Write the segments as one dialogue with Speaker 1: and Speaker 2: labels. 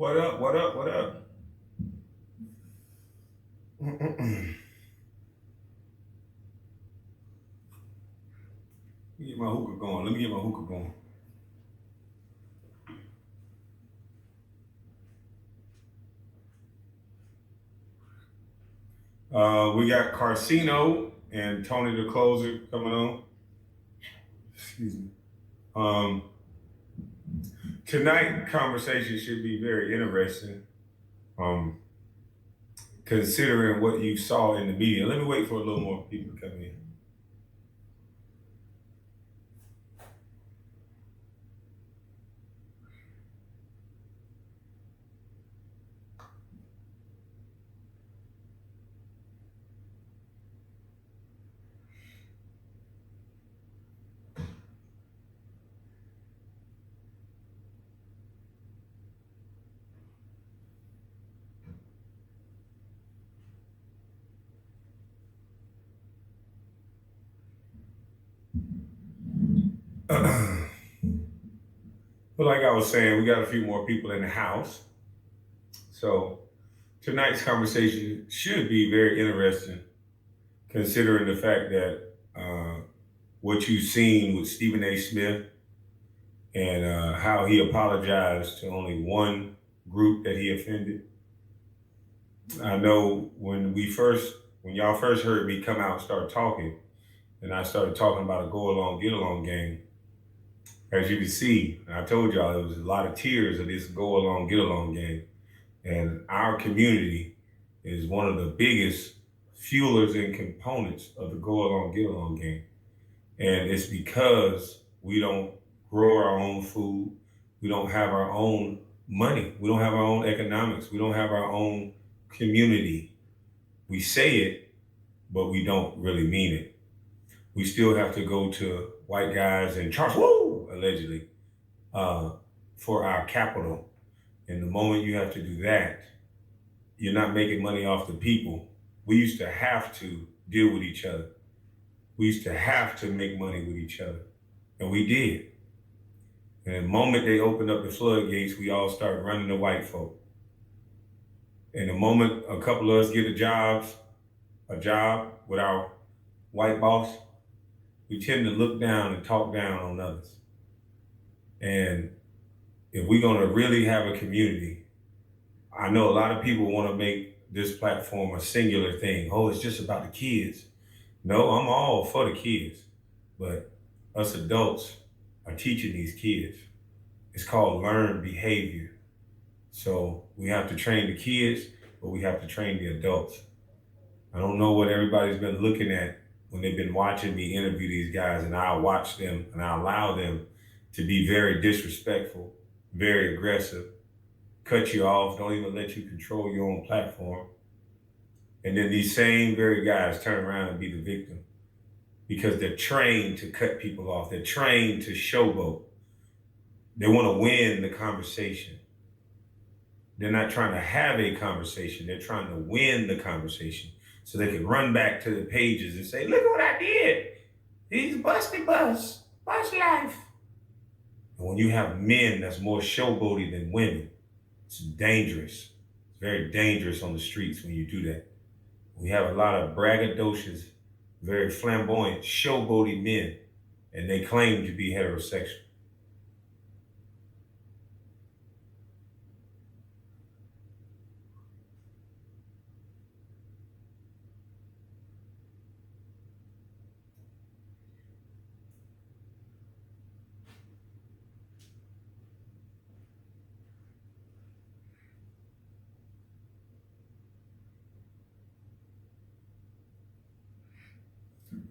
Speaker 1: What up? What up? What up? Let me get my hookah going. Let me get my hookah going. We got Karceno and Tony the Closer coming on. Excuse me. Tonight conversation should be very interesting. Considering what you saw in the media. Let me wait for a little more people to come in. But like I was saying, we got a few more people in the house. So tonight's conversation should be very interesting, considering the fact that what you've seen with Stephen A. Smith and how he apologized to only one group that he offended. I know when y'all first heard me come out and start talking, and I started talking about a go along, get along game. As you can see, I told y'all there was a lot of tears of this go along, get along game. And our community is one of the biggest fuelers and components of the go along, get along game. And it's because we don't grow our own food. We don't have our own money. We don't have our own economics. We don't have our own community. We say it, but we don't really mean it. We still have to go to white guys and charge, allegedly, for our capital. And the moment you have to do that, you're not making money off the people. We used to have to deal with each other. We used to have to make money with each other. And we did. And the moment they opened up the floodgates, we all started running to white folk. And the moment a couple of us get a job with our white boss, we tend to look down and talk down on others. And if we're gonna really have a community, I know a lot of people wanna make this platform a singular thing. Oh, it's just about the kids. No, I'm all for the kids, but us adults are teaching these kids. It's called learned behavior. So we have to train the kids, but we have to train the adults. I don't know what everybody's been looking at when they've been watching me interview these guys, and I watch them and I allow them to be very disrespectful, very aggressive, cut you off, don't even let you control your own platform. And then these same very guys turn around and be the victim because they're trained to cut people off. They're trained to showboat. They want to win the conversation. They're not trying to have a conversation. They're trying to win the conversation so they can run back to the pages and say, look what I did. He's busty bus life. And when you have men that's more showboaty than women, it's dangerous. It's very dangerous on the streets when you do that. We have a lot of braggadocious, very flamboyant, showboaty men, and they claim to be heterosexual.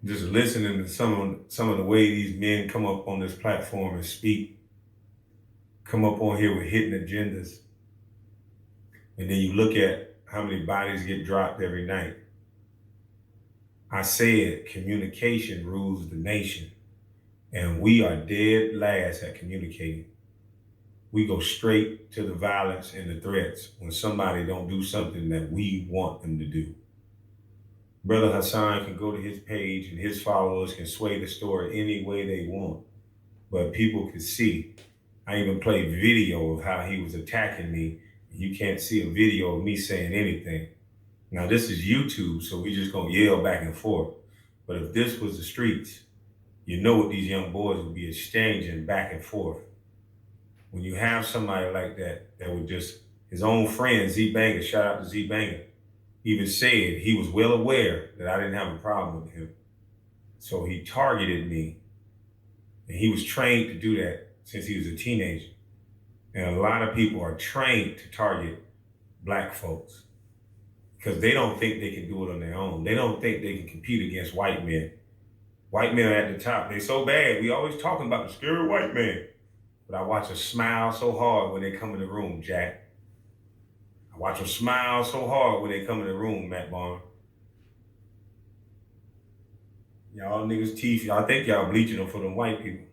Speaker 1: Just listening to some of the way these men come up on this platform and speak, come up on here with hidden agendas, and then you look at how many bodies get dropped every night. I said communication rules the nation, and we are dead last at communicating. We go straight to the violence and the threats when somebody don't do something that we want them to do. Brother Hassan can go to his page and his followers can sway the story any way they want. But people can see. I even played video of how he was attacking me You can't see a video of me saying anything. Now this is YouTube, so we just gonna yell back and forth. But if this was the streets, you know what these young boys would be exchanging back and forth. When you have somebody like that, that would just, his own friend, Z Banger, shout out to Z Banger, even said he was well aware that I didn't have a problem with him. So he targeted me, and he was trained to do that since he was a teenager. And a lot of people are trained to target black folks because they don't think they can do it on their own. They don't think they can compete against white men. White men are at the top. They're so bad. We always talking about the scary white man. But I watch them smile so hard when they come in the room, Jack. I watch them smile so hard when they come in the room, Matt Barnes. Y'all niggas teeth, I think y'all bleaching them for them white people.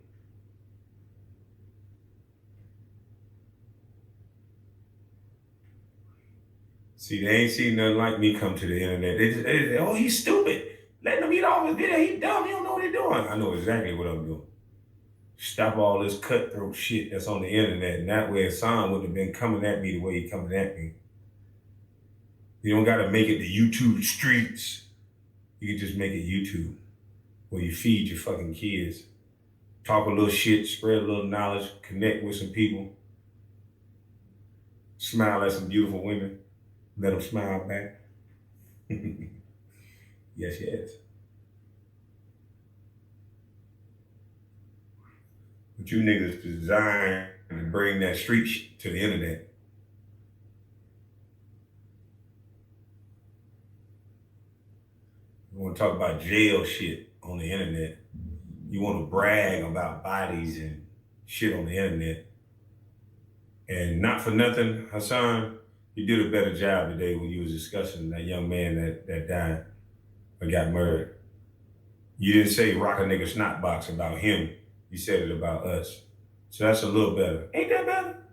Speaker 1: See, they ain't seen nothing like me come to the internet. They oh, he's stupid. Let him eat all his video. He dumb. He don't know what he's doing. I know exactly what I'm doing. Stop all this cutthroat shit that's on the internet. And that way Hassan wouldn't have been coming at me the way he's coming at me. You don't got to make it the YouTube streets. You can just make it YouTube where you feed your fucking kids. Talk a little shit, spread a little knowledge, connect with some people. Smile at some beautiful women. Let them smile back. Yes, yes. But you niggas designed to bring that street shit to the internet. You want to talk about jail shit on the internet. You want to brag about bodies and shit on the internet. And not for nothing, Hassan, you did a better job today when you was discussing that young man that died or got murdered. You didn't say rock a nigga snot box about him. You said it about us. So that's a little better. Ain't that better?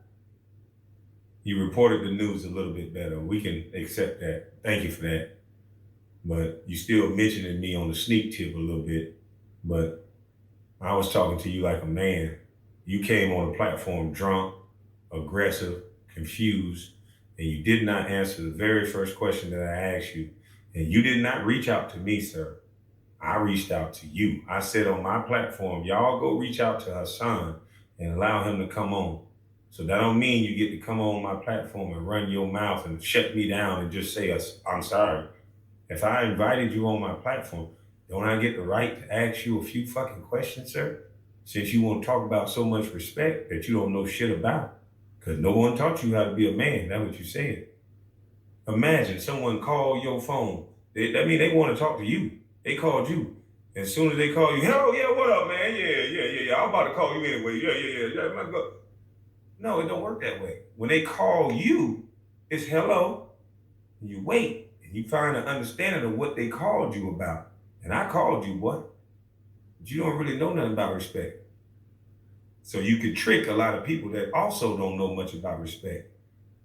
Speaker 1: You reported the news a little bit better. We can accept that. Thank you for that. But you still mentioning me on the sneak tip a little bit. But I was talking to you like a man. You came on the platform drunk, aggressive, confused, and you did not answer the very first question that I asked you. And you did not reach out to me, sir. I reached out to you. I said on my platform, y'all go reach out to Hassan and allow him to come on. So that don't mean you get to come on my platform and run your mouth and shut me down and just say, I'm sorry. If I invited you on my platform, don't I get the right to ask you a few fucking questions, sir? Since you want to talk about so much respect that you don't know shit about. Because no one taught you how to be a man. That's what you said. Imagine someone called your phone. They want to talk to you. They called you. As soon as they call you, hello, yeah, what up, man? Yeah. I'm about to call you anyway. Yeah. No, it don't work that way. When they call you, it's hello. And you wait. And you find an understanding of what they called you about. And I called you what? But you don't really know nothing about respect. So you could trick a lot of people that also don't know much about respect.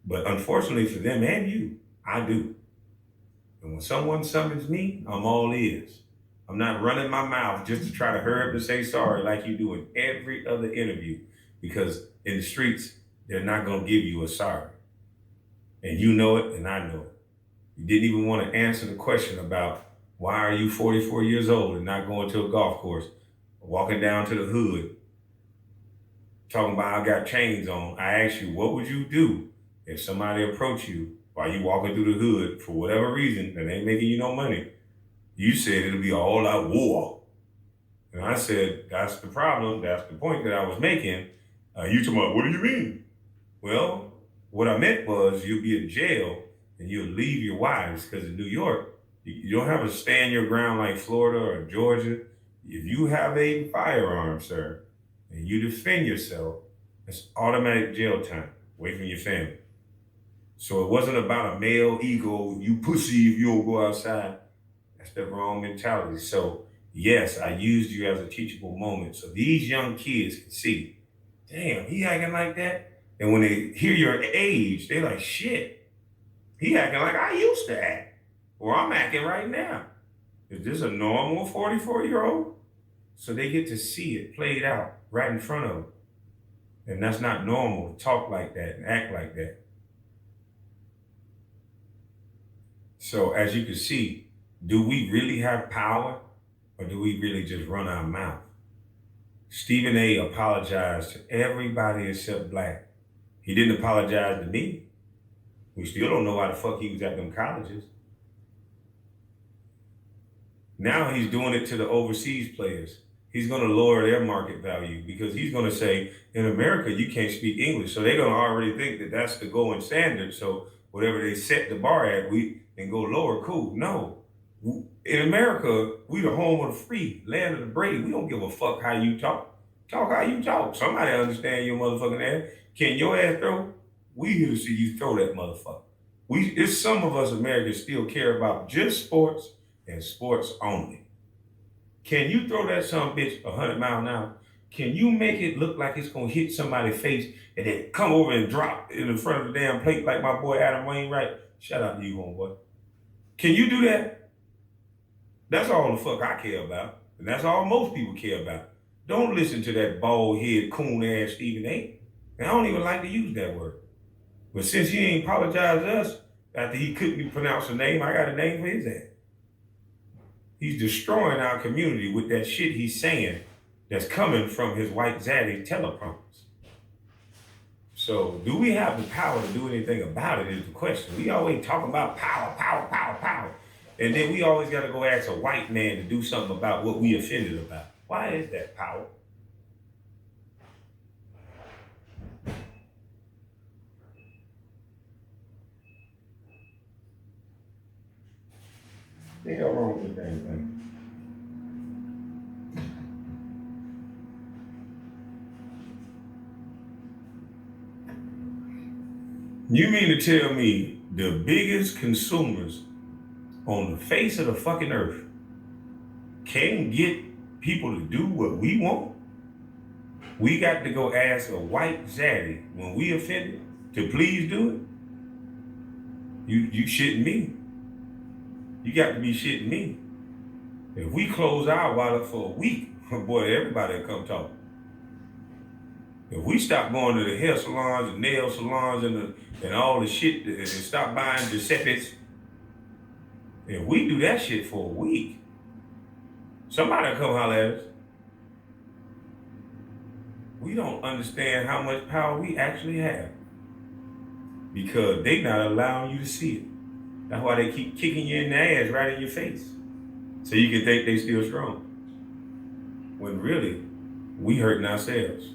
Speaker 1: But unfortunately for them and you, I do. And when someone summons me, I'm all ears. I'm not running my mouth just to try to hurry up and say sorry like you do in every other interview. Because in the streets, they're not going to give you a sorry. And you know it, and I know it. You didn't even want to answer the question about why are you 44 years old and not going to a golf course, walking down to the hood, talking about I got chains on. I asked you, what would you do if somebody approached you while you walking through the hood for whatever reason that ain't making you no money? You said it'll be an all-out war. And I said, that's the problem. That's the point that I was making. You talking about, what do you mean? Well, what I meant was you'll be in jail and you'll leave your wives because in New York, you don't have to stand your ground like Florida or Georgia. If you have a firearm, sir, and you defend yourself, it's automatic jail time away from your family. So it wasn't about a male ego, you pussy if you don't go outside. That's the wrong mentality. So yes, I used you as a teachable moment. So these young kids can see, damn, he acting like that. And when they hear your age, they're like, shit, he acting like I used to act, or I'm acting right now. Is this a normal 44-year-old? So they get to see it played out right in front of them. And that's not normal to talk like that and act like that. So as you can see, do we really have power or do we really just run our mouth? Stephen A. apologized to everybody except Black. He didn't apologize to me. We still don't know why the fuck he was at them colleges. Now he's doing it to the overseas players. He's going to lower their market value because he's going to say, in America, you can't speak English. So they're going to already think that that's the going standard. So whatever they set the bar at, we can go lower, cool. No. In America, we the home of the free, land of the brave. We don't give a fuck how you talk. Talk how you talk. Somebody understand your motherfucking ass. Can your ass throw? We here to see you throw that motherfucker. It's some of us Americans still care about just sports and sports only. Can you throw that son bitch 100 miles an hour? Can you make it look like it's gonna hit somebody's face and then come over and drop in front of the damn plate like my boy Adam Wainwright? Shout out to you, homeboy. Can you do that? That's all the fuck I care about. And that's all most people care about. Don't listen to that bald-head, coon-ass Stephen A. And I don't even like to use that word. But since he ain't apologized to us after he couldn't pronounce a name, I got a name for his ass. He's destroying our community with that shit he's saying that's coming from his white zaddy teleprompters. So do we have the power to do anything about it is the question. We always talk about power, power, power, power. And then we always got to go ask a white man to do something about what we offended about. Why is that power? What the hell wrong with that thing? You mean to tell me the biggest consumers on the face of the fucking earth can't get people to do what we want? We got to go ask a white zaddy when we offended to please do it? You shitting me. You got to be shitting me. If we close our wallet for a week, boy, everybody will come talk. If we stop going to the hair salons and nail salons and all the shit and stop buying Giuseppe's, if we do that shit for a week, somebody will come holler at us. We don't understand how much power we actually have because they not allowing you to see it. That's why they keep kicking you in the ass right in your face so you can think they still strong. When really, we hurting ourselves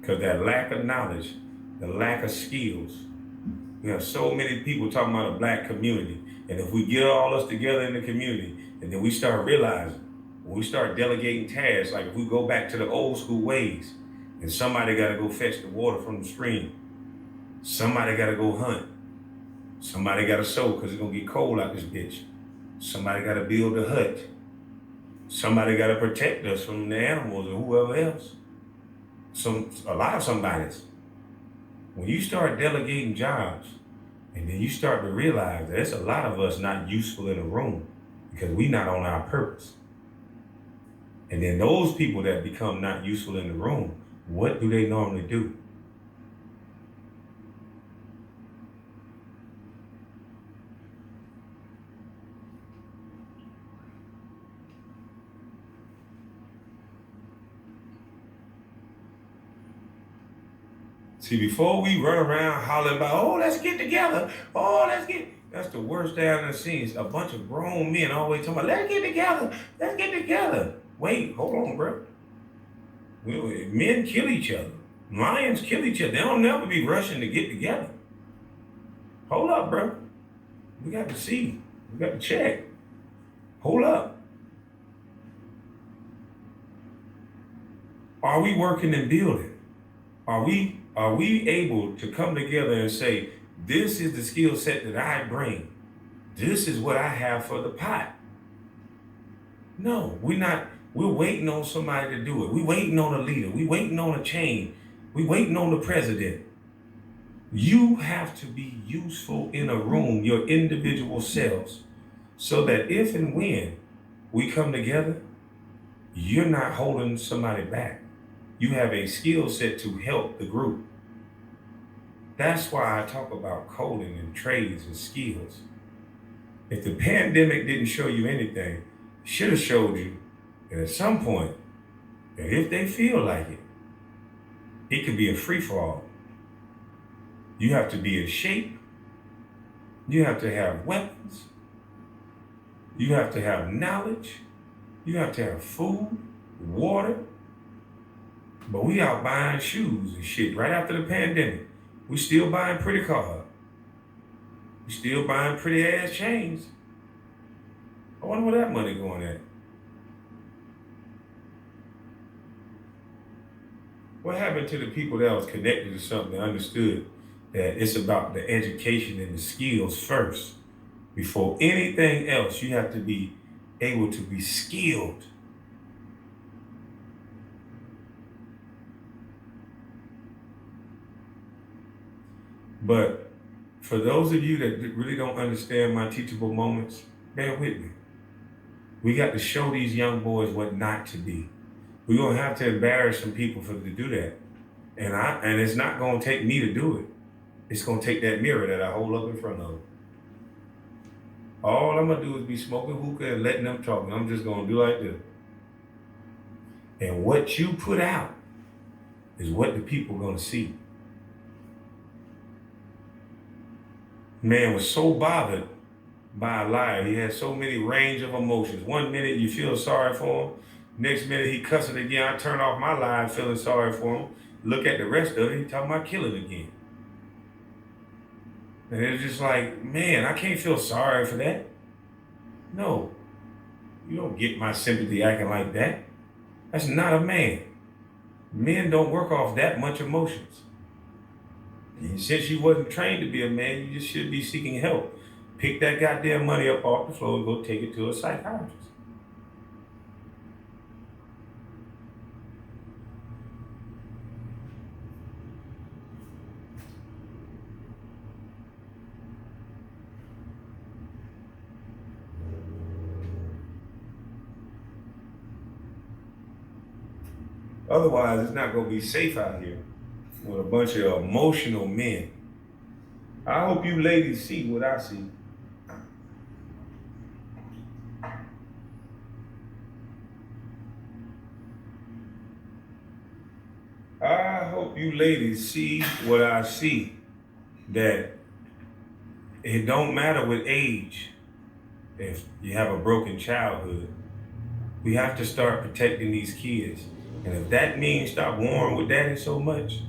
Speaker 1: because that lack of knowledge, the lack of skills. We have so many people talking about a black community. And if we get all us together in the community and then we start realizing, when we start delegating tasks, like if we go back to the old school ways and somebody got to go fetch the water from the stream, somebody got to go hunt, somebody got to sew because it's going to get cold out this bitch, somebody got to build a hut, somebody got to protect us from the animals or whoever else. A lot of somebody's. When you start delegating jobs and then you start to realize that there's a lot of us not useful in a room because we not on our purpose. And then those people that become not useful in the room, what do they normally do? See, before we run around hollering about, oh, let's get together. That's the worst down in the scenes. A bunch of grown men always talking about, let's get together. Wait, hold on, bro. Men kill each other. Lions kill each other. They don't never be rushing to get together. Hold up, bro. We got to see. We got to check. Hold up. Are we working and building? Are we able to come together and say, this is the skill set that I bring. This is what I have for the pot. No, we're not. We're waiting on somebody to do it. We're waiting on a leader. We're waiting on a chain. We're waiting on the president. You have to be useful in a room, your individual selves, so that if and when we come together, you're not holding somebody back. You have a skill set to help the group. That's why I talk about coding and trades and skills. If the pandemic didn't show you anything, it should have showed you that at some point, that if they feel like it could be a free-for-all. You have to be in shape. You have to have weapons. You have to have knowledge. You have to have food, water. But we out buying shoes and shit right after the pandemic. We still buying pretty cars. We still buying pretty ass chains. I wonder where that money going at. What happened to the people that was connected to something and understood that it's about the education and the skills first? Before anything else, you have to be able to be skilled. But for those of you that really don't understand my teachable moments, bear with me. We got to show these young boys what not to be. We're going to have to embarrass some people to do that. And it's not going to take me to do it. It's going to take that mirror that I hold up in front of them. All I'm going to do is be smoking hookah and letting them talk. And I'm just going to do like this. And what you put out is what the people are going to see. Man was so bothered by a liar. He had so many range of emotions. 1 minute you feel sorry for him. Next minute he cussing again. I turn off my live feeling sorry for him. Look at the rest of it. He talking about killing again. And it's just like, man, I can't feel sorry for that. No, you don't get my sympathy acting like that. That's not a man. Men don't work off that much emotions. And since you wasn't trained to be a man, you just should be seeking help. Pick that goddamn money up off the floor and go take it to a psychiatrist. Otherwise, it's not going to be safe out here with a bunch of emotional men. I hope you ladies see what I see. I hope you ladies see what I see. That it don't matter with age if you have a broken childhood. We have to start protecting these kids. And if that means stop warring with daddy so much,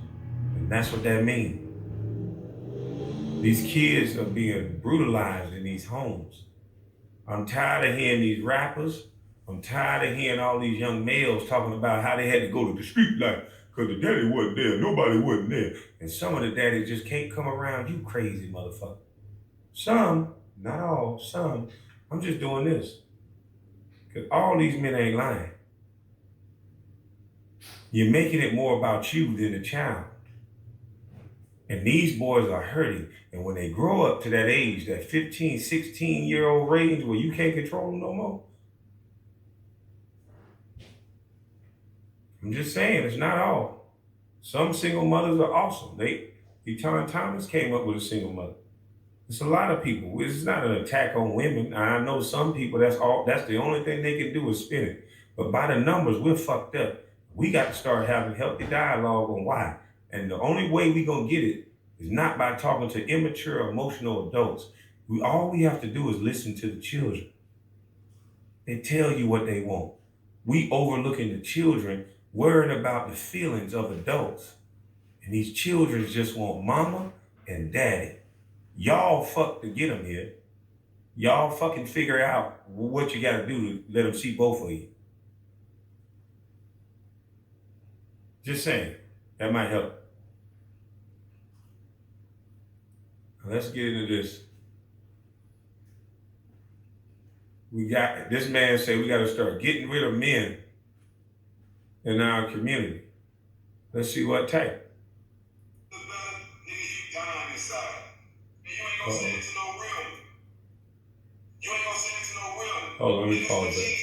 Speaker 1: then that's what that means. These kids are being brutalized in these homes. I'm tired of hearing these rappers. I'm tired of hearing all these young males talking about how they had to go to the street life because the daddy wasn't there, nobody wasn't there. And some of the daddies just can't come around, you crazy motherfucker. Some, not all, some. I'm just doing this. Because all these men ain't lying. You're making it more about you than the child. And these boys are hurting. And when they grow up to that age, that 15, 16-year-old range where you can't control them no more, I'm just saying, it's not all. Some single mothers are awesome. Eton Thomas came up with a single mother. It's a lot of people. It's not an attack on women. I know some people, that's the only thing they can do is spin it. But by the numbers, we're fucked up. We got to start having healthy dialogue on why. And the only way we're going to get it is not by talking to immature, emotional adults. All we have to do is listen to the children. They tell you what they want. We overlooking the children, worrying about the feelings of adults. And these children just want mama and daddy. Y'all fuck to get them here. Y'all fucking figure out what you got to do to let them see both of you. Just saying, that might help. Let's get into this. This man said we got to start getting rid of men in our community. Let's see what type. Hold on, let me pause that.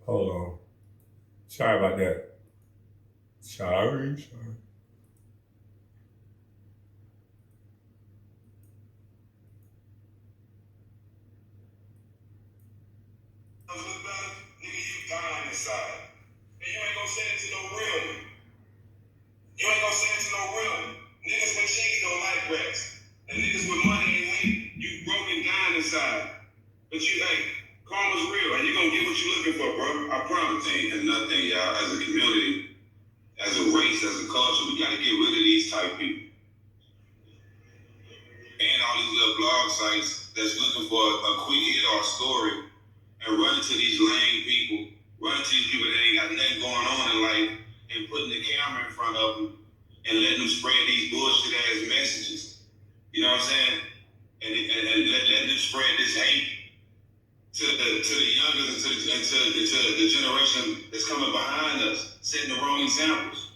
Speaker 1: Hold on. Sorry about that. Sorry. Look better, nigga, you dying inside. And you ain't gonna say it to no real one. You ain't gonna say it to no real one. Niggas with cheese don't like rats. And niggas with money ain't hate. You broke and dying inside. But you, hey, karma's real, and you gonna get what you looking for, bro. I promise. And another thing, y'all, as a community, as a race, as a culture, we gotta get rid of these type people. And all these little blog sites that's looking for a quick hit or a story and running to these lame people, running to these people that ain't got nothing going on in life and putting the camera in front of them and letting them spread these bullshit ass messages. You know what I'm saying? And letting them spread this hate to the youngers and to the generation that's coming behind us, setting the wrong examples.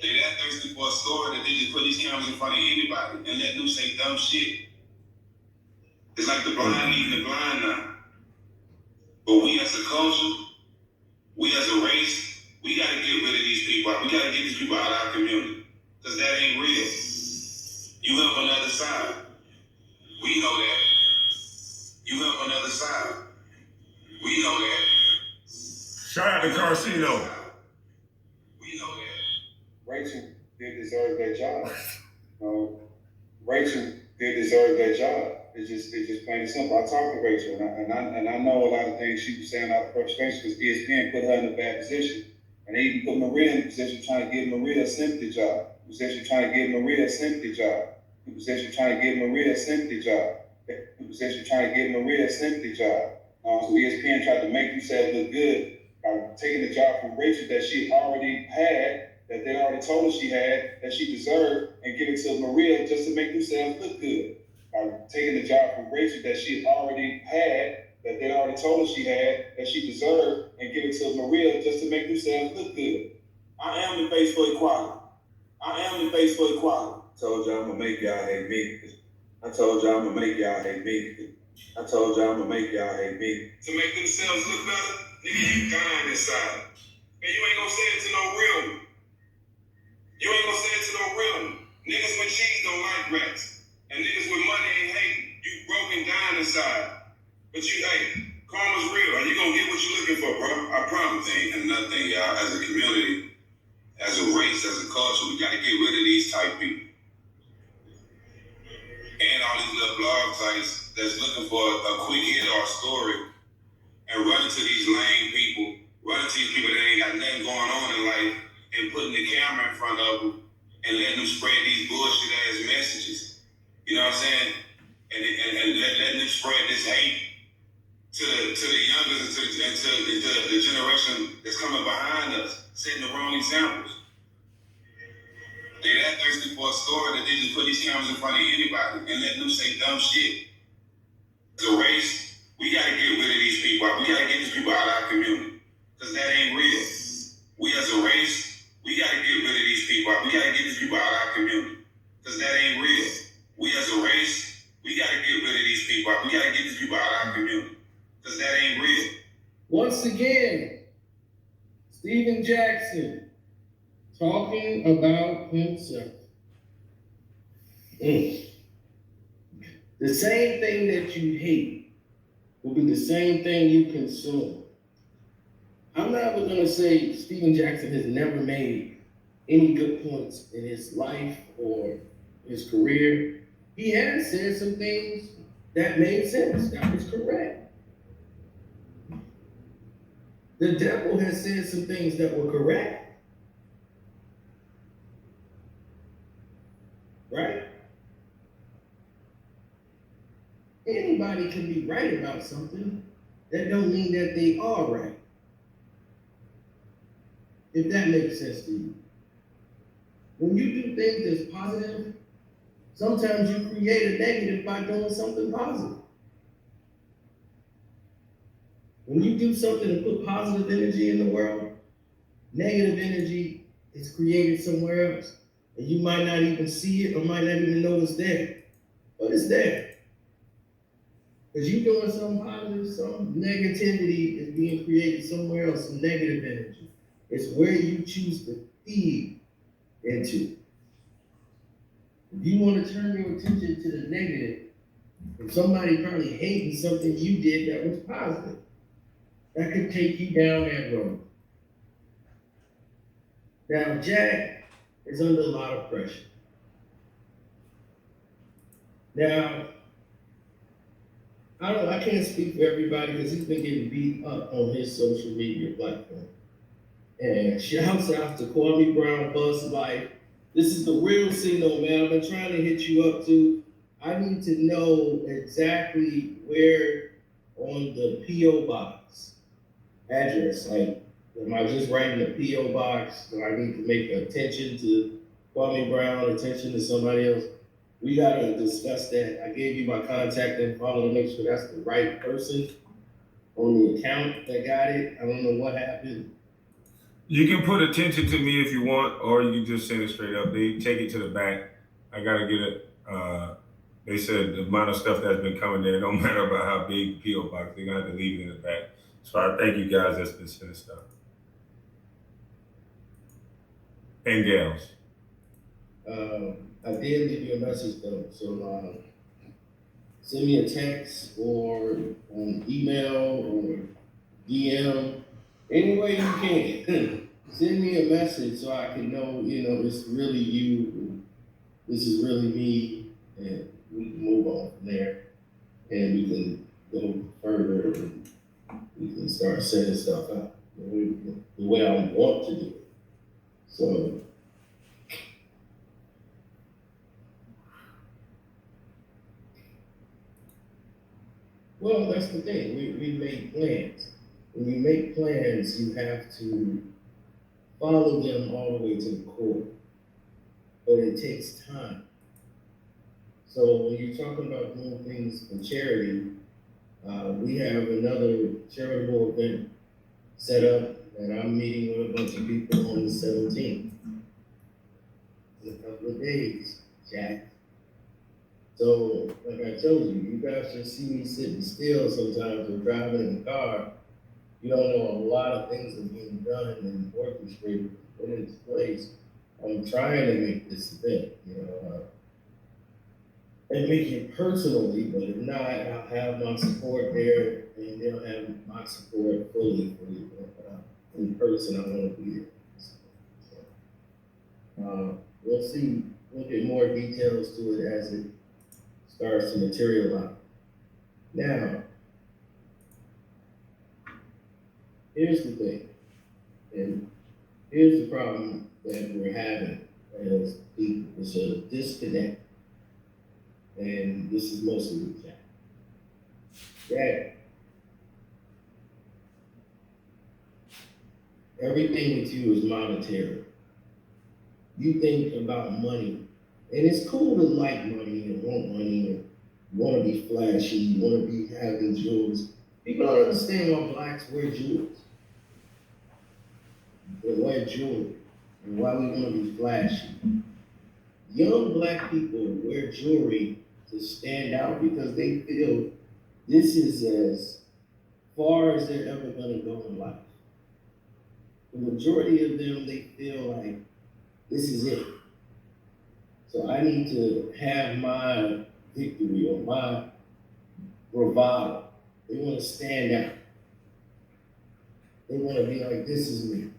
Speaker 1: They that thirsty for a story that they just put these cameras in front of anybody and let them say dumb shit. It's like the blind leading the blind now. But we as a culture, we as a race, we gotta get rid of these people. We gotta get these people out of our community. Because that ain't real. You help on the other side. We know that. You help on the other side. We know that. Shout out to Karceno. We know that.
Speaker 2: Rachel did deserve that job. Rachel did deserve that job. It's just plain and simple. I talked to Rachel, and I know a lot of things she was saying out of frustration because ESPN put her in a bad position. And they even put Maria in a position trying to give Maria a sympathy job. Position trying to give Maria a sympathy job. Position trying to give Maria a sympathy job. Position trying to give Maria a sympathy job. So ESPN tried to make themselves look good by taking the job from Rachel that she already had, that they already told her she had, that she deserved, and give it to Maria just to make themselves look good. By taking the job from Rachel that she already had, that they already told her she had, that she deserved, and give it to Maria just to make themselves look good. I am the face for equality. I am the face for equality. I told y'all I'm gonna make y'all hate me. I told y'all I'm gonna make y'all hate me. I told y'all I'm gonna make y'all hate me. To make themselves look better, nigga, you dying inside. And you ain't gonna say it to no real one. You ain't gonna say it to no real one. Niggas with cheese don't like rats. And niggas with money ain't hating. You broke and dying inside. But you, hey, karma's real, and you gonna get what you looking for, bro. I promise. And another thing, y'all, as a community, as a race, as a culture, we gotta get rid of these type people. And all these little blog sites that's looking for a quick hit or a story and running to these lame people, running to these people that ain't got nothing going on in life and putting the camera in front of them and letting them spread these bullshit ass messages. You know what I'm saying? And letting them spread this hate to the youngers and to the generation that's coming behind us, setting the wrong examples. They that thirsty for a story that they just put these cameras in front of anybody and letting them say dumb shit. As a race, we gotta get rid of these people. We gotta get these people out of our community. Because that ain't real. We as a race, we gotta get rid of these people. We gotta get these people out of our community. Because that ain't real. We as a race, we gotta get rid of these people. We gotta get these people out of our community. Because that ain't real.
Speaker 3: Once again, Stephen Jackson talking about himself. The same thing that you hate will be the same thing you consume. I'm never going to say Stephen Jackson has never made any good points in his life or his career. He has said some things that made sense, that was correct. The devil has said some things that were correct. Right? Anybody can be right about something. That don't mean that they are right. If that makes sense to you. When you do things that's positive, sometimes you create a negative by doing something positive. When you do something to put positive energy in the world, negative energy is created somewhere else. And you might not even see it or might not even know it's there. But it's there. Because you're doing something positive, some negativity is being created somewhere else, some negative energy. It's where you choose to feed into. If you want to turn your attention to the negative, And somebody probably hating something you did that was positive. That could take you down that road. Now, Jack is under a lot of pressure. Now, I can't speak for everybody because he's been getting beat up on his social media platform. And shouts out to Kwame Brown, Buzz Life. This is the real signal, man. I've been trying to hit you up too. I need to know exactly where on the P.O. box address. Like, am I just writing a P.O. box? Do I need to make attention to Kwame Brown, attention to somebody else? We gotta discuss that. I gave you my contact info to make sure that's the right person on the account that got it. I don't know what happened.
Speaker 1: You can put attention to me if you want, or you can just send it straight up. They take it to the back. I gotta get it. They said the amount of stuff that's been coming there, don't matter about how big the PO box, they're gonna have to leave it in the back. So I thank you guys that's been sending stuff. And gals.
Speaker 3: I did leave you a message though, so send me a text or an email or DM, any way you can. Send me a message so I can know, it's really you, this is really me, and we can move on from there, and we can go further, and we can start setting stuff up the way I want to do it. So, well, that's the thing. We make plans. When you make plans, you have to follow them all the way to the core. But it takes time. So when you're talking about doing things for charity, we have another charitable event set up, and I'm meeting with a bunch of people on the 17th. In a couple of days, Jack. So, like I told you, you guys just see me sitting still sometimes or driving in the car. You don't know a lot of things are being done and orchestrated, put into place. I'm trying to make this event, and make it personally, but if not, I'll have my support there, and they'll have my support fully for the event. But in person, I want to be there. So, we'll see. We'll get more details to it as it starts to materialize. Now, here's the thing, and here's the problem that we're having as people. It's a disconnect, and this is mostly with Jack. Jack, everything with you is monetary. You think about money, and it's cool to like money and want money and want to be flashy, you want to be having jewels. People don't understand why blacks wear jewels. They wear jewelry, and why we want to be flashy. Young black people wear jewelry to stand out because they feel this is as far as they're ever going to go in life. The majority of them, they feel like this is it. So I need to have my victory or my bravado. They want to stand out. They want to be like, this is me.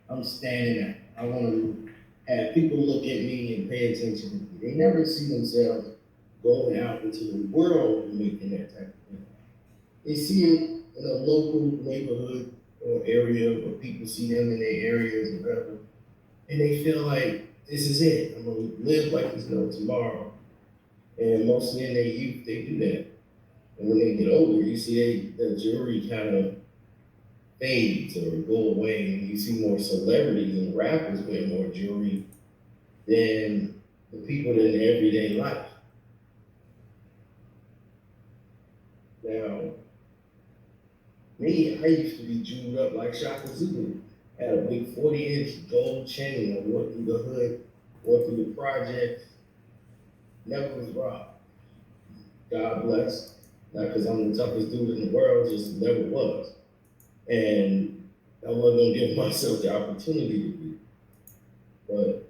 Speaker 3: I'm standing out. I want to have people look at me and pay attention to me. They never see themselves going out into the world and making that type of thing. They see it in a local neighborhood or area where people see them in their areas or whatever, and they feel like, this is it. I'm going to live like there's no tomorrow. And mostly in their youth, they do that. And when they get older, you see the jewelry kind of fades or go away, and you see more celebrities and rappers wear more jewelry than the people in everyday life. Now, me, I used to be jeweled up like Shaka Zulu. Had a big 40-inch gold chain. I went through the hood, went through the projects, never was robbed. God bless. Not because I'm the toughest dude in the world, just never was. And I wasn't gonna give myself the opportunity to be. But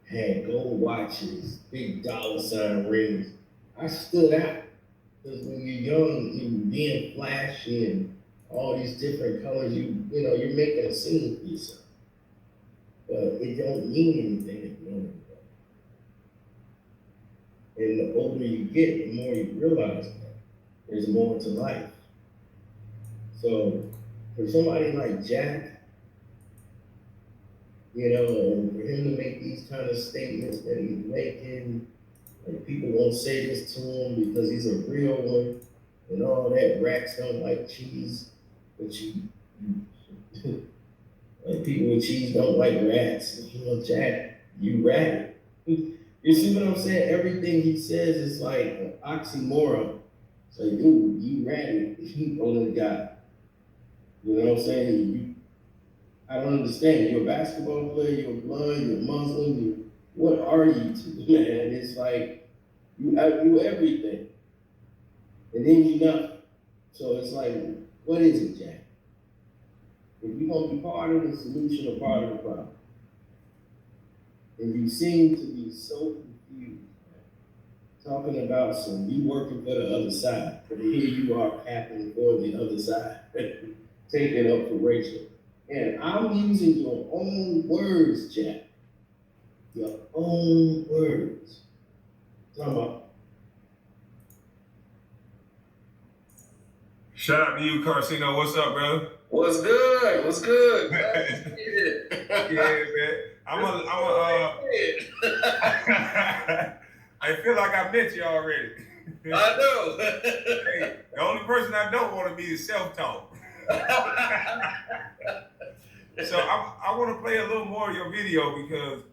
Speaker 3: had gold watches, big dollar sign rings. I stood out. Because when you're young, you being flashy and all these different colors, you're making a scene for yourself. But it don't mean anything if you don't. And the older you get, the more you realize that there's more to life. So for somebody like Jack, and for him to make these kind of statements that he's making, like people won't say this to him because he's a real one and all that. Rats don't like cheese, but like people with cheese don't like rats. Jack, you rat. You see what I'm saying? Everything he says is like an oxymoron. It's like, dude, you ratted. You only got. You know what I'm saying? I don't understand. You're a basketball player, you're blind, you're Muslim, what are you to, man? It's like, you outdo everything. And then you know. So it's like, what is it, Jack? If you're going to be part of the solution or part of the problem, and you seem to be so confused, talking about you working for the other side, but here you are capping for the other side, taking up for Rachel. And I'm using your own words, Jack. Your own words. Talking about.
Speaker 1: Shout out to you, Karceno. What's up, bro?
Speaker 3: What's good? What's good?
Speaker 1: Yeah, man. I feel like I met you already.
Speaker 3: I know.
Speaker 1: Hey, the only person I don't want to be is self-talk. So I want to play a little more of your video because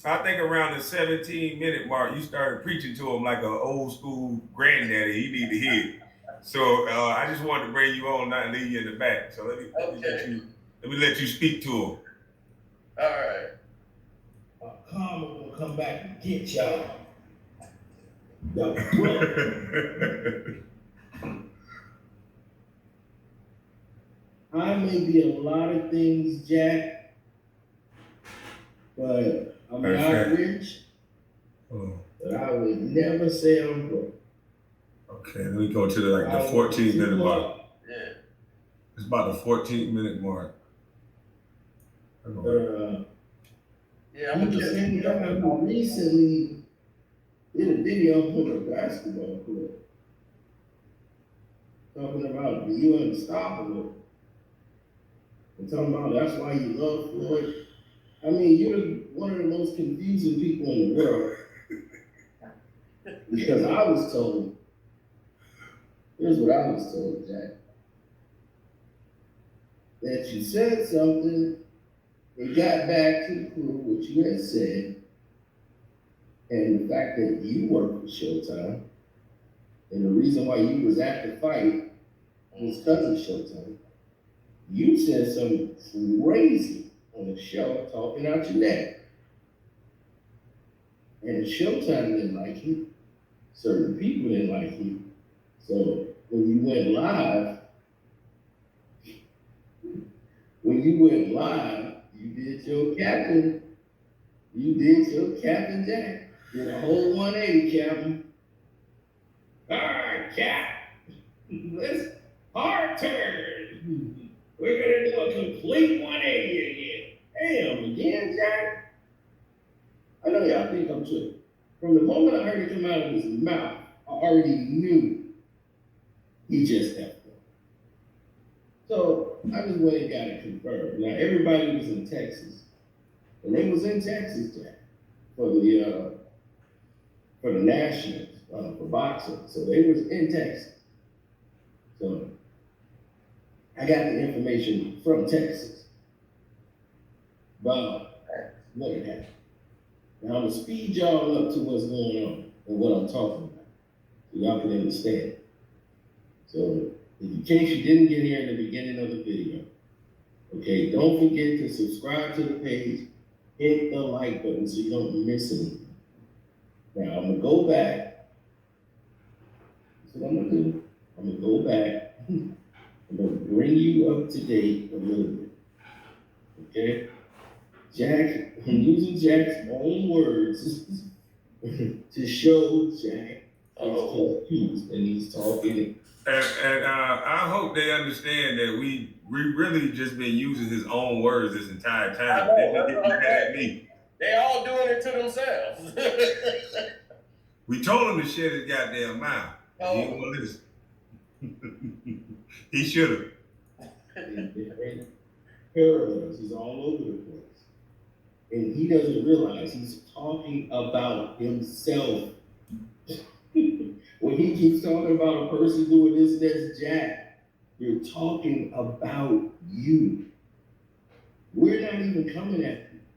Speaker 1: I think around the 17-minute mark, you started preaching to him like an old school granddaddy. He need to hear it. So I just wanted to bring you on, not leave you in the back. So let me let you speak to him.
Speaker 3: All right. Karma will come back and get y'all. I may be a lot of things, Jack, but I'm not rich. But I would never say I'm broke.
Speaker 1: Okay, let me go to the 14-minute mark. Yeah. It's about the 14-minute mark.
Speaker 3: Yeah, I'm just recently did a video on a basketball court talking about you unstoppable. And talking about that's why you love Floyd. I mean, you're one of the most confusing people in the world. Because I was told, here's what I was told, Jack. That you said something, it got back to prove what you had said, and the fact that you worked for Showtime, and the reason why you was at the fight was because of Showtime. You said something crazy on the show, talking out your neck. And Showtime didn't like you. Certain people didn't like you. So when you went live, you did your captain. You did your Captain Jack. Did a whole 180, Captain. All right, Cap. Let's hard turn. We're gonna do a complete 180 again. Damn, again, Jack? I know y'all think I'm tripping. From the moment I heard it come out of his mouth, I already knew he just had one. So I just went and got it confirmed. Now everybody was in Texas, and they was in Texas, Jack, for the Nationals, for boxing. So they was in Texas. So I got the information from Texas about what had happened. Now I'm gonna speed y'all up to what's going on and what I'm talking about, so y'all can understand. So in case you didn't get here in the beginning of the video, okay, don't forget to subscribe to the page, hit the like button so you don't miss anything. Now I'm gonna go back. That's what I'm gonna do. I'm gonna go back. I'm gonna bring you up to date a little bit. Okay? Jack, I'm using Jack's own words to show Jack confused, and he's talking.
Speaker 1: And I hope they understand that we really just been using his own words this entire time. They just get mad at me.
Speaker 4: They all doing it to themselves.
Speaker 1: We told him to shut his goddamn mouth. He didn't want to listen. He should have.
Speaker 3: Different parallels. He's all over the place. And he doesn't realize he's talking about himself. When he keeps talking about a person doing this, that's Jack, you're talking about you. We're not even coming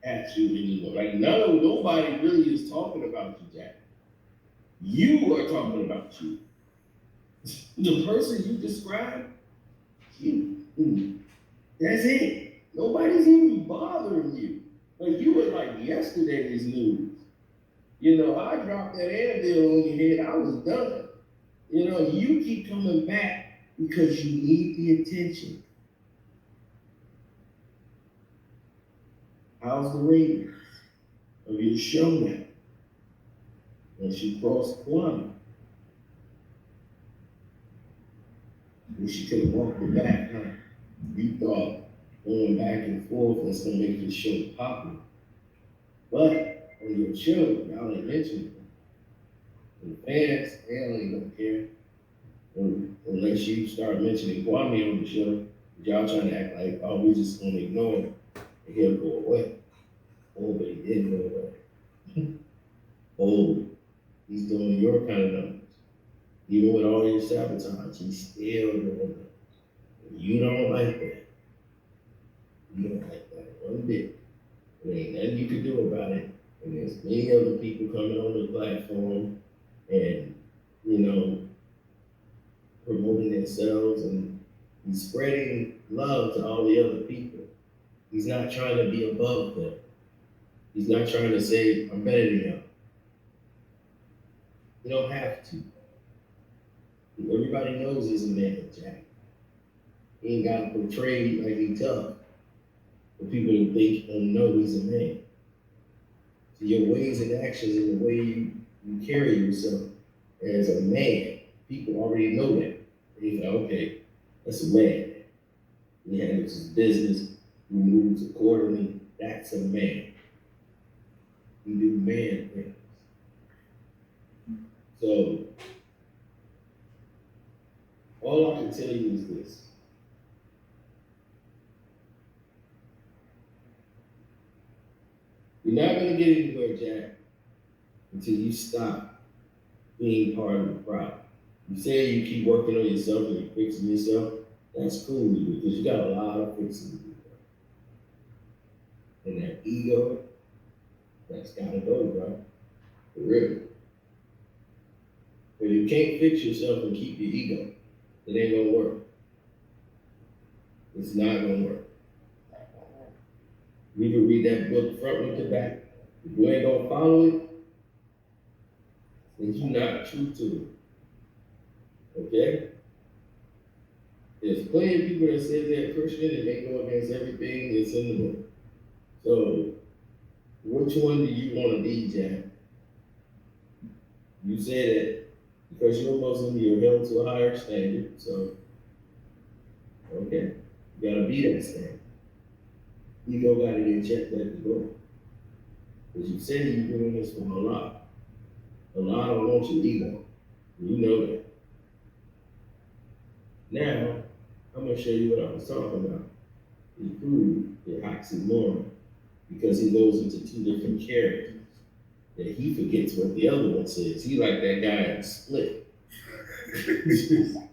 Speaker 3: at you anymore. Like nobody really is talking about you, Jack. You are talking about you. The person you described, you. That's it. Nobody's even bothering you. Like you were like yesterday's news. You know, I dropped that anvil on your head. I was done. You know, you keep coming back because you need the attention. How's the ratings of your show now? And she crossed Kwame. And she could have walked it back, huh? You thought going back and forth was going to make your show popular. But on your show, y'all ain't mentioning it. And the fans, they don't care. Unless you start mentioning Kwame on the show, y'all trying to act like, oh, we're just going to ignore him and he'll go away. Oh, but he didn't go away. Oh, he's doing your kind of numbers. Even with all your sabotage, he's still doing numbers. You don't like that. You don't like that one bit. There ain't nothing you can do about it. And there's many other people coming on the platform and, you know, promoting themselves, and he's spreading love to all the other people. He's not trying to be above them. He's not trying to say, I'm better than you. You don't have to. Everybody knows he's a man, Jack. He ain't got to portray like he's tough for people to think and know he's a man. So your ways and actions and the way you carry yourself as a man, people already know that. They say, okay, that's a man. He handles his business, he moves accordingly. That's a man. He do man things. So, all I can tell you is this. You're not going to get anywhere, Jack, until you stop being part of the problem. You say you keep working on yourself and you're fixing yourself. That's cool because you got a lot of fixing to do. And that ego, that's got to go, bro. For real. But you can't fix yourself and keep your ego. It ain't going to work. It's not going to work. You can read that book front to back. If you ain't going to follow it, then you're not true to it. Okay? There's plenty of people that say they're Christian and they go against everything that's in the book. So, which one do you want to be, Jack? You say that because you're a Muslim, you're held to a higher standard. So, okay, you gotta be that standard. Ego gotta get checked at the door. Because you say you're doing this from Allah. Allah don't want your ego. You know that. Now, I'm gonna show you what I was talking about. He proved the oxymoron because he goes into two different characters. That he forgets what the other one says. He like that guy in Split.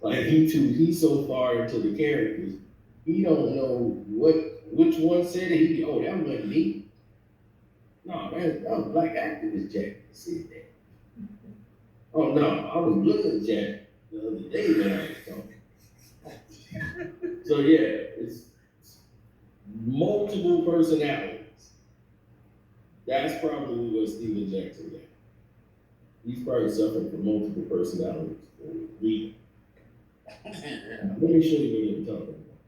Speaker 3: Like he's so far into the characters, he don't know which one said it. He be, oh, that wasn't me. No, that was black activist Jack that said that. Oh no, I was looking at Jack the other day when I was talking. So yeah, it's multiple personalities. That's probably what Stephen Jackson got. He's probably suffering from multiple personalities. Let me show you what you're talking about.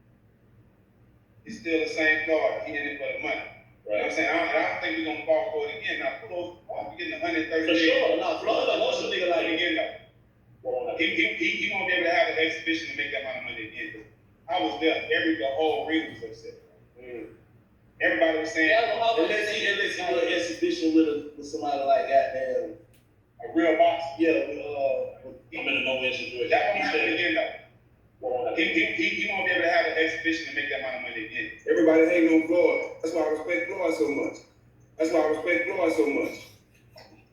Speaker 2: He's still the same guard. He in it for the money. Right. You know what I'm saying? I don't think we're going to fall for it again. Now, pull those off. We're getting 130
Speaker 4: For sure. No, Florida, most of the niggas like
Speaker 2: again, though. He won't be able to have an exhibition to make that amount of money again. I was there. The whole arena was upset. Everybody was saying,
Speaker 3: let's see an exhibition with somebody like goddamn
Speaker 2: a real box.
Speaker 3: Yeah,
Speaker 2: I'm in a no-win situation. That won't happen again, though. He won't be able to have an exhibition to make that amount of money again. Everybody hating on Floyd. That's why I respect Floyd so much.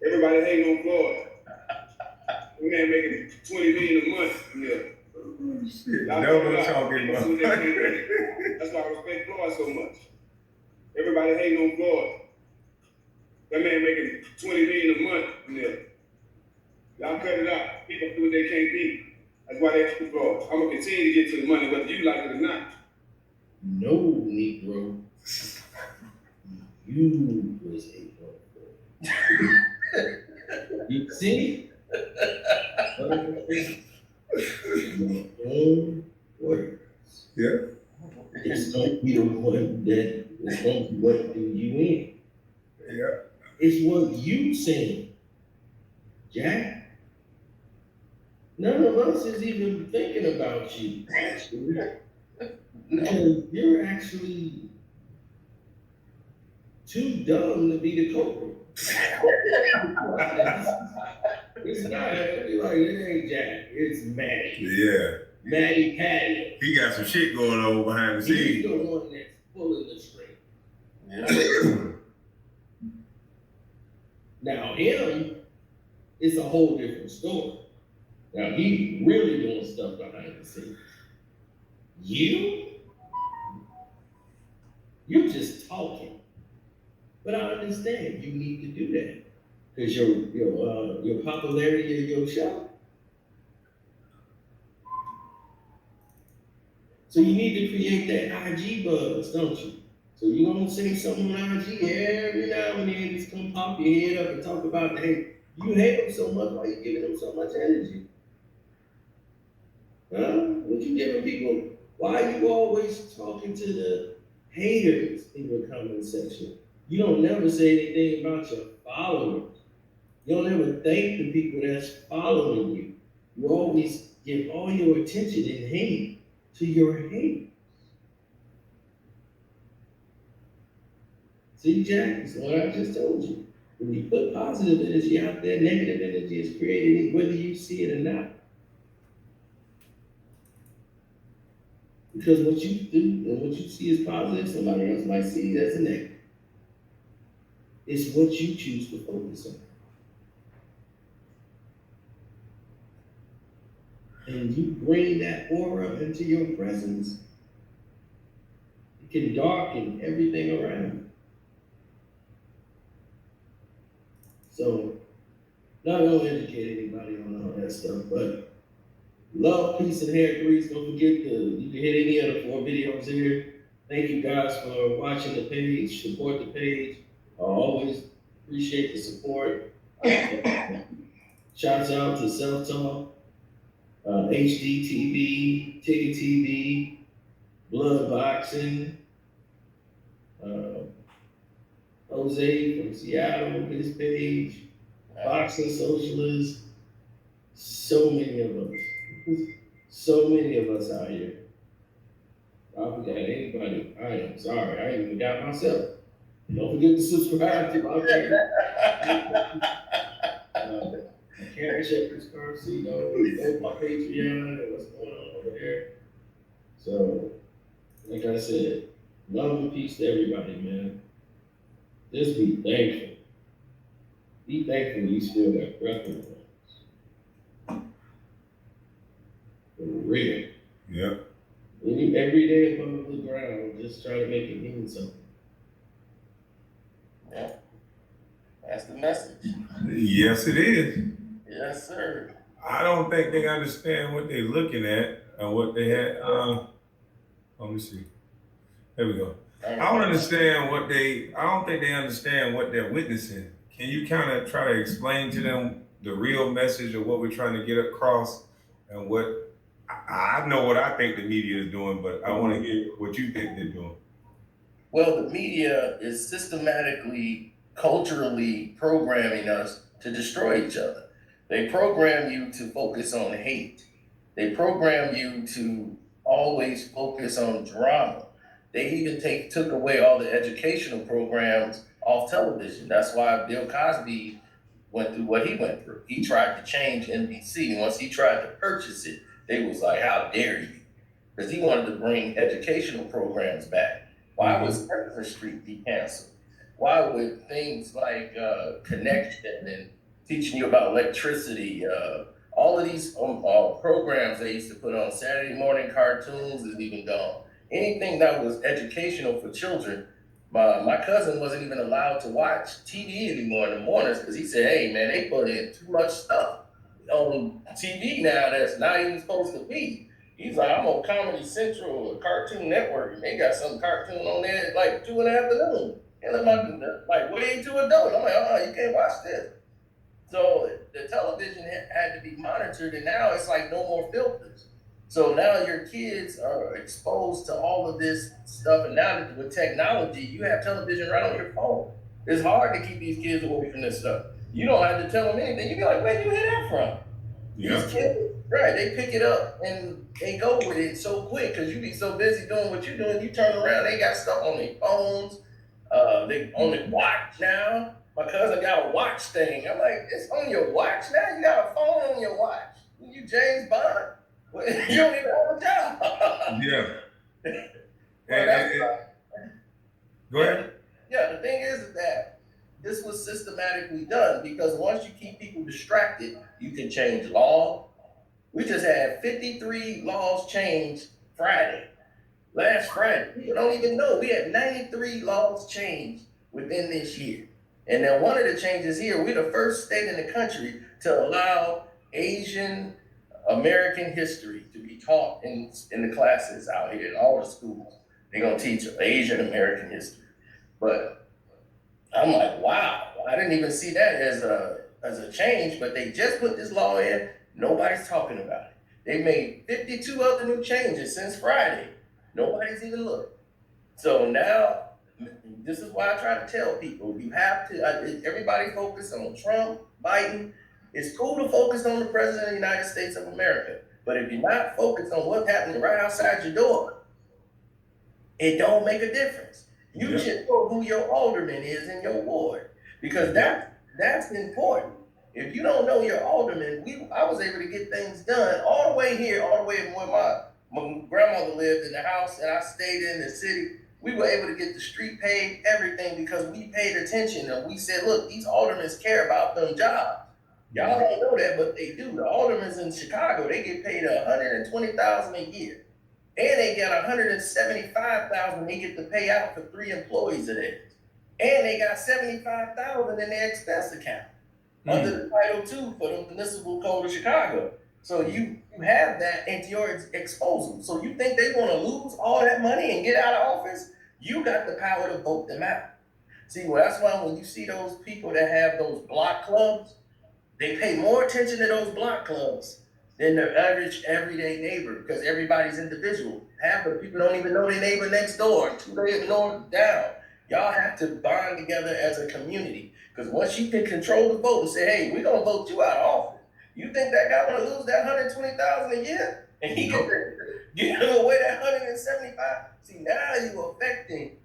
Speaker 2: Everybody hating on Floyd. The man making $20 million a month. Yeah.
Speaker 1: Shit, no talking about.
Speaker 2: That's why I respect Floyd so much. Everybody hating on Floyd. That man making $20 million a month. Yeah. Y'all cut it out. People do what they can't be. That's why they have to Floyd. I'm gonna continue to get to the money, whether you like it or not.
Speaker 3: No, Negro. You was a you see? Your own words.
Speaker 1: Yeah.
Speaker 3: It's going to be the one that is going to what do you in.
Speaker 1: Yeah.
Speaker 3: It's what you saying, Jack. None of us is even thinking about you, actually. Because you're actually too dumb to be the culprit. It's not, you're like, it ain't Jack, it's Maddie.
Speaker 1: Yeah.
Speaker 3: Maddie Patty.
Speaker 1: He got some shit going on behind the
Speaker 3: He's
Speaker 1: scenes.
Speaker 3: the one that's pulling the string.
Speaker 4: Yeah.
Speaker 3: Now him, it's a whole different story. Now he really doing stuff behind the scenes. You're just talking. But I understand you need to do that because your popularity of your show. So you need to create that IG buzz, don't you? So you're gonna say something on IG every now and then, just come pop your head up and talk about, hey, you hate them so much, why you giving them so much energy? Huh? What you giving people? Why are you always talking to the haters in your comment section? You don't never say anything about your followers. You don't ever thank the people that's following you. You always give all your attention and hate to your hate. See, Jack, it's what I just told you. When you put positive energy out there, negative energy is created whether you see it or not. Because what you do and what you see as positive, somebody else might see as a negative. It's what you choose to focus on. And you bring that aura into your presence, it can darken everything around you. So, not gonna educate anybody on all that stuff, but love, peace, and hair grease. Don't forget you can hit any of the 4 videos here. Thank you guys for watching the page, support the page. I always appreciate the support. Shouts out to Self Talk, HDTV, Ticket TV, Blood Boxing, Jose from Seattle, his page, Boxing Socialist. So many of us. So many of us out here. I forgot anybody. I am sorry. I even forgot myself. Don't forget to subscribe to my page. CashApp is Karceno, my Patreon, and what's going on over there. So, like I said, love and peace to everybody, man. Just be thankful. Be thankful you still got breath in your lungs. For real.
Speaker 1: Yep.
Speaker 3: Every day above the ground, just try to make it mean something.
Speaker 4: Yeah. That's the message.
Speaker 1: Yes, it is.
Speaker 4: Yes, sir.
Speaker 1: I don't think they understand what they're looking at and what they had. Let me see. There we go. I don't understand what I don't think they understand what they're witnessing. Can you kind of try to explain to them the real message of what we're trying to get across and what I know what I think the media is doing, but I want to hear what you think they're doing.
Speaker 4: Well, the media is systematically, culturally programming us to destroy each other. They program you to focus on hate. They program you to always focus on drama. They even took away all the educational programs off television. That's why Bill Cosby went through what he went through. He tried to change NBC. Once he tried to purchase it, they was like, "How dare you?" Because he wanted to bring educational programs back. Why would Sesame Street be canceled? Why would things like Connection and teaching you about electricity, all of these programs they used to put on Saturday morning cartoons is even gone. Anything that was educational for children, my cousin wasn't even allowed to watch TV anymore in the mornings because he said, "Hey man, they put in too much stuff on TV now that's not even supposed to be." He's like, "I'm on Comedy Central or Cartoon Network, and they got some cartoon on there at like 2 in the afternoon. And I'm like, way too adult." I'm like, "You can't watch this." So the television had to be monitored, and now it's like no more filters. So now your kids are exposed to all of this stuff, and now that with technology, you have television right on your phone. It's hard to keep these kids away from this stuff. You don't have to tell them anything. You be like, "Where did you hear that from?"
Speaker 1: Yeah.
Speaker 4: These kids, right? They pick it up and they go with it so quick because you be so busy doing what you're doing. You turn around, they got stuff on their phones. They on their watch now. My cousin got a watch thing. I'm like, "It's on your watch now? You got a phone on your watch? You James Bond? You don't even have a job."
Speaker 1: Yeah.
Speaker 4: Well, that's
Speaker 1: Go ahead.
Speaker 4: Yeah, the thing is that this was systematically done because once you keep people distracted, you can change law. We just had 53 laws changed Friday. Last Friday. People don't even know. We had 93 laws changed within this year. And then one of the changes here, we're the first state in the country to allow Asian American history to be taught in the classes out here in all the schools. They're gonna teach Asian American history. But I'm like, wow, I didn't even see that as a change, but they just put this law in, nobody's talking about it. They made 52 other new changes since Friday. Nobody's even looked. So now, this is why I try to tell people, you have to, everybody focus on Trump, Biden. It's cool to focus on the President of the United States of America, but if you're not focused on what's happening right outside your door, it don't make a difference. You should know who your alderman is in your ward, because that's important. If you don't know your alderman, I was able to get things done all the way here, all the way where my grandmother lived in the house, and I stayed in the city. We were able to get the street paved, everything, because we paid attention and we said, "Look, these aldermen care about them jobs." Y'all don't know that, but they do. The aldermen in Chicago, they get paid $120,000 a year, and they get $175,000 they get to pay out for 3 employees of theirs, and they got $75,000 in their expense account under the Title II for the Municipal Code of Chicago. So you have that at your disposal. So you think they want to lose all that money and get out of office? You got the power to vote them out. See, well, that's why when you see those people that have those block clubs, they pay more attention to those block clubs than their average everyday neighbor, because everybody's individual. Half of the people don't even know their neighbor next door, 2 days north down. Y'all have to bond together as a community, because once you can control the vote and say, "Hey, we're gonna vote you out of office," you think that guy wanna lose that $120,000 a year? And he can give away that $175,000. See, now you're affecting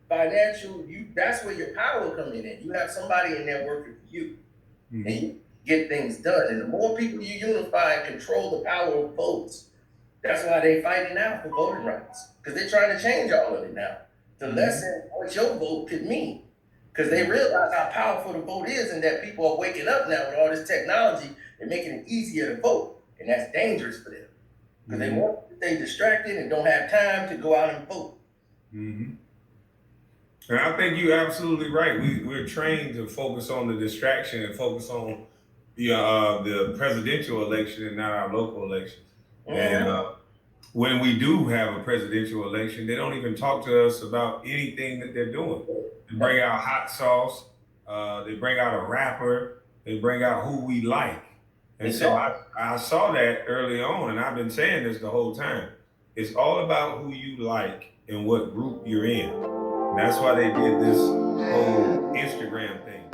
Speaker 4: financial, that's where your power coming in. You have somebody in there working for you. And you get things done. And the more people you unify and control the power of votes, that's why they fighting now for voting rights. Because they're trying to change all of it now to lessen what your vote could mean. Because they realize how powerful the vote is, and that people are waking up now with all this technology and making it easier to vote. And that's dangerous for them. Because they want to stay distracted and don't have time to go out and vote.
Speaker 1: And I think you're absolutely right. We're trained to focus on the distraction and focus on the presidential election and not our local elections. And when we do have a presidential election, they don't even talk to us about anything that they're doing. They bring out hot sauce. They bring out a rapper. They bring out who we like. And so I saw that early on, and I've been saying this the whole time. It's all about who you like and what group you're in. And that's why they did this whole Instagram thing.